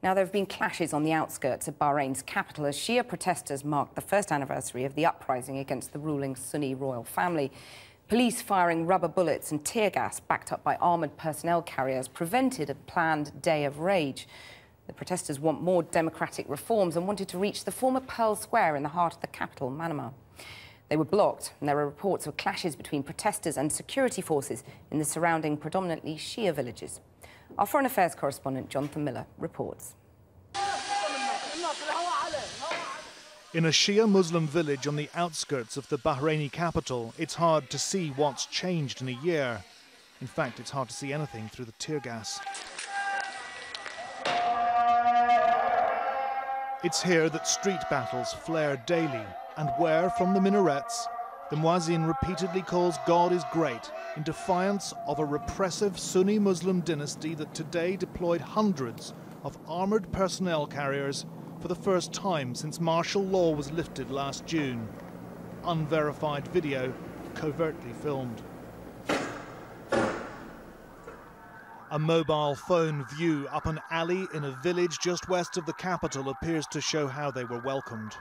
Now, there have been clashes on the outskirts of Bahrain's capital as Shia protesters marked the first anniversary of the uprising against the ruling Sunni royal family. Police firing rubber bullets and tear gas backed up by armoured personnel carriers prevented a planned day of rage. The protesters want more democratic reforms and wanted to reach the former Pearl Square in the heart of the capital, Manama. They were blocked, and there are reports of clashes between protesters and security forces in the surrounding predominantly Shia villages. Our Foreign Affairs correspondent, Jonathan Miller, reports. In a Shia Muslim village on the outskirts of the Bahraini capital, it's hard to see what's changed in a year. In fact, it's hard to see anything through the tear gas. It's here that street battles flare daily, and where, from the minarets, the muezzin repeatedly calls God is great in defiance of a repressive Sunni Muslim dynasty that today deployed hundreds of armoured personnel carriers for the first time since martial law was lifted last June. Unverified video covertly filmed. A mobile phone view up an alley in a village just west of the capital appears to show how they were welcomed.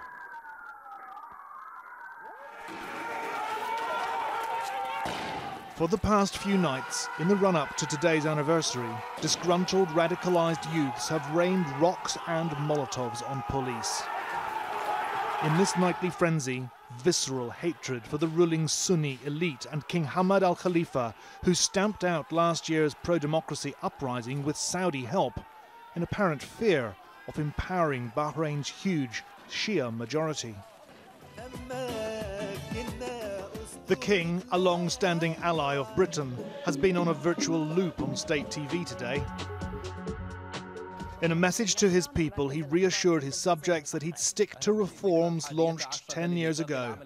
For the past few nights, in the run-up to today's anniversary, disgruntled radicalized youths have rained rocks and Molotovs on police. In this nightly frenzy, visceral hatred for the ruling Sunni elite and King Hamad al-Khalifa, who stamped out last year's pro-democracy uprising with Saudi help, in apparent fear of empowering Bahrain's huge Shia majority. The king, a long-standing ally of Britain, has been on a virtual loop on state TV today. In a message to his people, he reassured his subjects that he'd stick to reforms launched 10 years ago.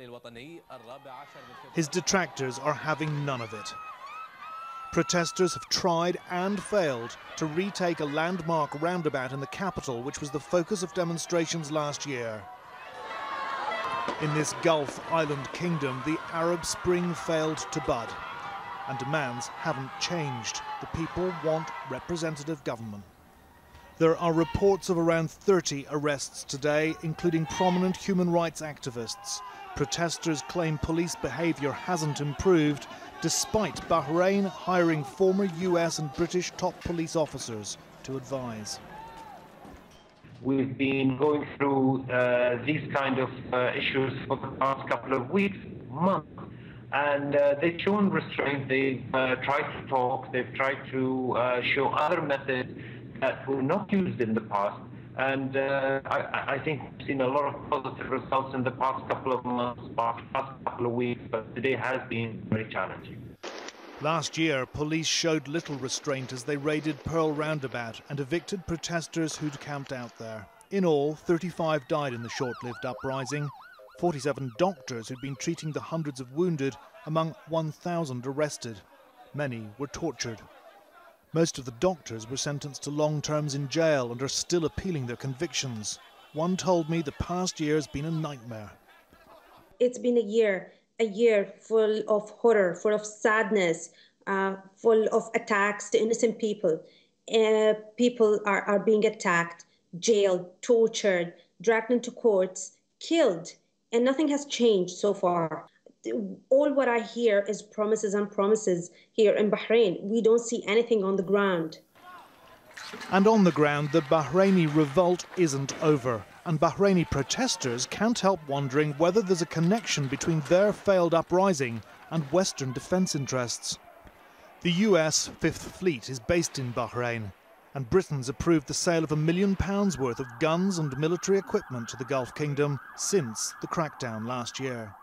His detractors are having none of it. Protesters have tried and failed to retake a landmark roundabout in the capital, which was the focus of demonstrations last year. In this Gulf island kingdom, the Arab Spring failed to bud, and demands haven't changed. The people want representative government. There are reports of around 30 arrests today, including prominent human rights activists. Protesters claim police behaviour hasn't improved, despite Bahrain hiring former US and British top police officers to advise. We've been going through these kind of issues for the past couple of weeks, months, and they've shown restraint. They've tried to talk. They've tried to show other methods that were not used in the past. And I think we've seen a lot of positive results in the past couple of months, past couple of weeks, but today has been very challenging. Last year, police showed little restraint as they raided Pearl Roundabout and evicted protesters who'd camped out there. In all, 35 died in the short-lived uprising, 47 doctors who'd been treating the hundreds of wounded, among 1,000 arrested. Many were tortured. Most of the doctors were sentenced to long terms in jail and are still appealing their convictions. One told me the past year has been a nightmare. It's been a year full of horror, full of sadness, full of attacks to innocent people. People are being attacked, jailed, tortured, dragged into courts, killed, and nothing has changed so far. All what I hear is promises and promises here in Bahrain. We don't see anything on the ground. And on the ground, the Bahraini revolt isn't over. And Bahraini protesters can't help wondering whether there's a connection between their failed uprising and Western defence interests. The US Fifth Fleet is based in Bahrain, and Britain's approved the sale of £1 million worth of guns and military equipment to the Gulf Kingdom since the crackdown last year.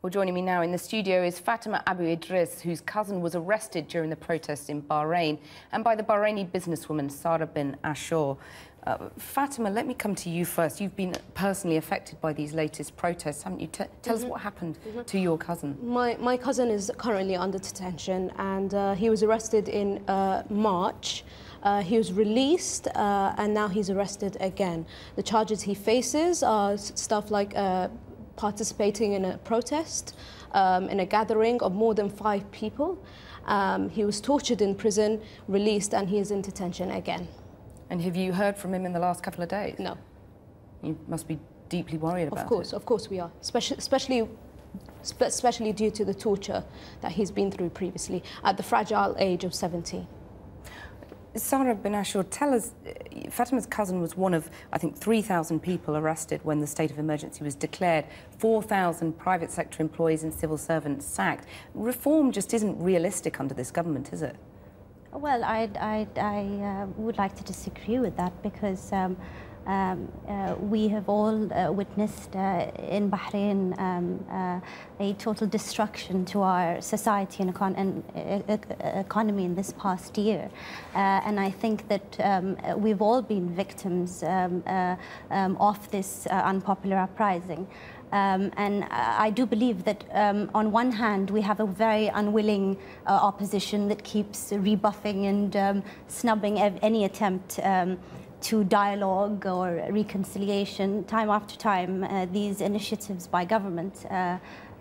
Well, joining me now in the studio is Fatima Abu Idris, whose cousin was arrested during the protests in Bahrain, and by the Bahraini businesswoman Sarah bin Ashur. Fatima, let me come to you first. You've been personally affected by these latest protests, haven't you? Tell us what happened to your cousin. My cousin is currently under detention, and he was arrested in March. He was released, and now he's arrested again. The charges he faces are stuff like participating in a protest, in a gathering of more than 5 people, He was tortured in prison, released, and he is in detention again. And have you heard from him in the last couple of days? No. You must be deeply worried about it. Of course we are, especially due to the torture that he's been through previously at the fragile age of 17. Sarah bin Ashur, tell us, Fatima's cousin was one of, I think, 3,000 people arrested when the state of emergency was declared, 4,000 private sector employees and civil servants sacked. Reform just isn't realistic under this government, is it? Well, I would like to disagree with that, because we have all witnessed in Bahrain a total destruction to our society and economy in this past year. And I think that we've all been victims of this unpopular uprising. And I do believe that on one hand we have a very unwilling opposition that keeps rebuffing and snubbing any attempt to dialogue or reconciliation. Time after time, these initiatives by government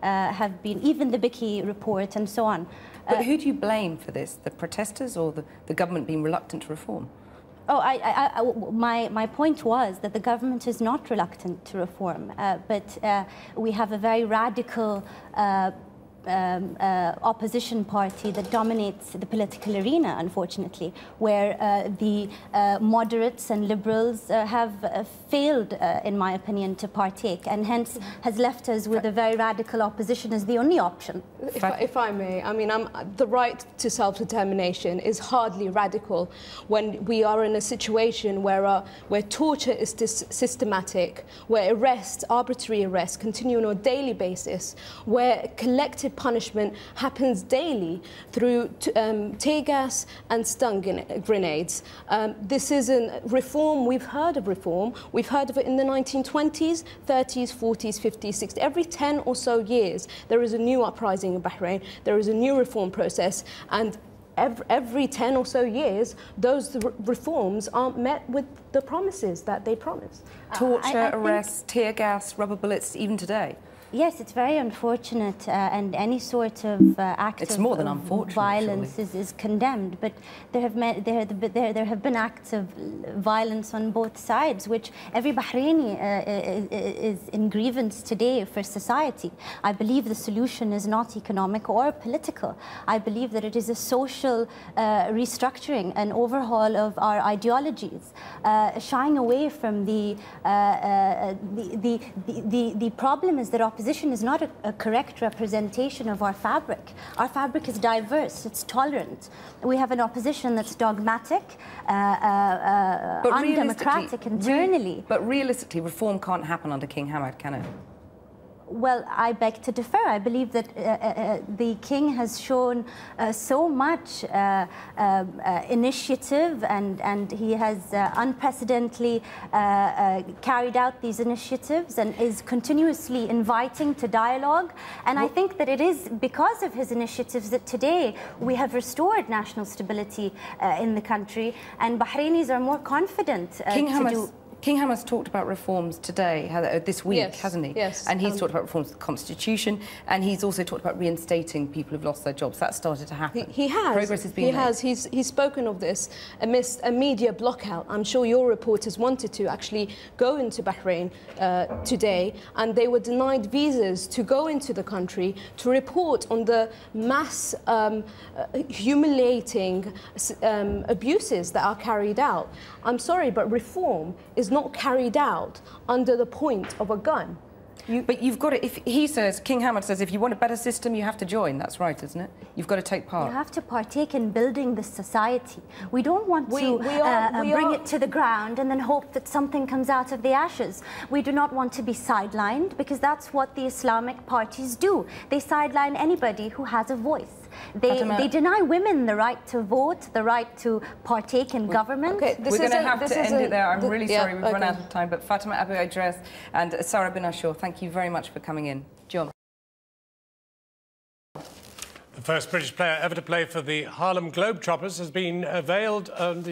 have been, even the Biki report and so on. But who do you blame for this? The protesters or the government being reluctant to reform? Oh, my point was that the government is not reluctant to reform, but we have a very radical opposition party that dominates the political arena, unfortunately, where the moderates and liberals have failed, in my opinion, to partake, and hence has left us with a very radical opposition as the only option. If I may, I mean, the right to self-determination is hardly radical when we are in a situation where torture is systematic, where arrests, arbitrary arrests, continue on a daily basis, where collective punishment happens daily through tear gas and stun grenades. This isn't reform. We've heard of reform. We've heard of it in the 1920s, 30s, 40s, 50s, 60s. Every 10 or so years, there is a new uprising in Bahrain. There is a new reform process, and every 10 or so years, those reforms aren't met with the promises that they promise. Torture, arrests, tear gas, rubber bullets, even today. Yes, it's very unfortunate, and any sort of act of violence is condemned. But there have been acts of violence on both sides, which every Bahraini is in grievance today for society. I believe the solution is not economic or political. I believe that it is a social restructuring, an overhaul of our ideologies, shying away from the problem is that opposition is not a correct representation of our fabric. Our fabric is diverse, it's tolerant. We have an opposition that's dogmatic, undemocratic internally. But realistically, reform can't happen under King Hamad, can it? Well, I beg to differ. I believe that the king has shown so much initiative, and he has unprecedentedly carried out these initiatives and is continuously inviting to dialogue. And I think that it is because of his initiatives that today we have restored national stability in the country, and Bahrainis are more confident King Hamad's talked about reforms today, this week, yes, hasn't he? Yes. And he's talked about reforms to the Constitution, and he's also talked about reinstating people who've lost their jobs. That started to happen. He has. Progress has been made. He's spoken of this amidst a media blockout. I'm sure your reporters wanted to actually go into Bahrain today, and they were denied visas to go into the country to report on the mass humiliating abuses that are carried out. I'm sorry, but reform is not carried out under the point of a gun. But you've got to, if he says, King Hamad says, if you want a better system, you have to join. That's right, isn't it? You've got to take part. You have to partake in building the society. We don't want to bring it to the ground and then hope that something comes out of the ashes. We do not want to be sidelined, because that's what the Islamic parties do. They sideline anybody who has a voice. They deny women the right to vote, the right to partake in government. Okay, we're going to have to end it there. I'm really sorry we've run out of time. But Fatima Abu Idris and Sarah bin Ashur, thank you very much for coming in. John. The first British player ever to play for the Harlem Globetrotters has been unveiled on